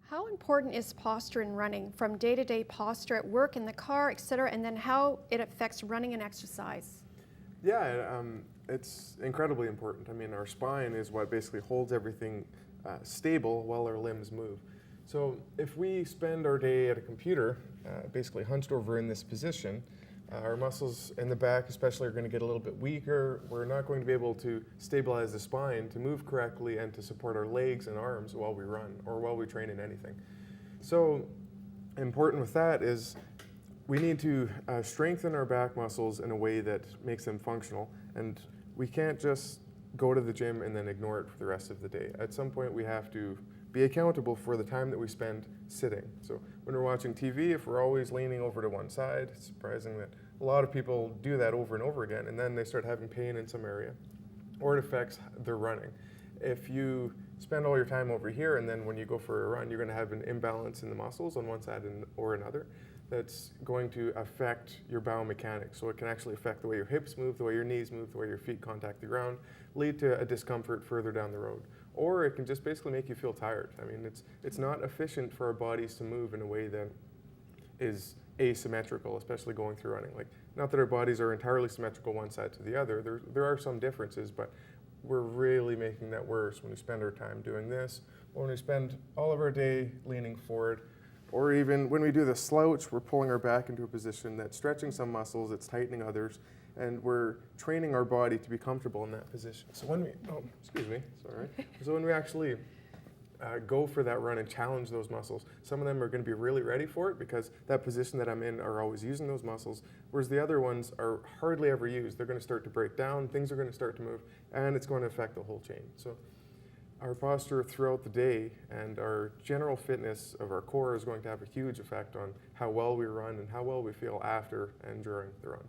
How important is posture in running, from day-to-day posture at work, in the car, etc., and then how it affects running and exercise? Yeah, it's incredibly important. I mean, our spine is what basically holds everything stable while our limbs move. So if we spend our day at a computer, basically hunched over in this position, our muscles in the back especially are going to get a little bit weaker. We're not going to be able to stabilize the spine to move correctly and to support our legs and arms while we run or while we train in anything. So important with that is we need to strengthen our back muscles in a way that makes them functional, and we can't just go to the gym and then ignore it for the rest of the day. At some point, we have to be accountable for the time that we spend sitting. So when we're watching TV, if we're always leaning over to one side, it's surprising that a lot of people do that over and over again, and then they start having pain in some area, or it affects their running. If you spend all your time over here, and then when you go for a run, you're going to have an imbalance in the muscles on one side or another. That's going to affect your biomechanics. So it can actually affect the way your hips move, the way your knees move, the way your feet contact the ground, lead to a discomfort further down the road. Or it can just basically make you feel tired. I mean, it's not efficient for our bodies to move in a way that is asymmetrical, especially going through running. Like, not that our bodies are entirely symmetrical one side to the other. There are some differences, but we're really making that worse when we spend our time doing this, or when we spend all of our day leaning forward. Or even when we do the slouch, we're pulling our back into a position that's stretching some muscles, it's tightening others, and we're training our body to be comfortable in that position. So when we, So when we actually go for that run and challenge those muscles, some of them are going to be really ready for it because that position that I'm in are always using those muscles, whereas the other ones are hardly ever used. They're going to start to break down, things are going to start to move, and it's going to affect the whole chain. So our posture throughout the day and our general fitness of our core is going to have a huge effect on how well we run and how well we feel after and during the run.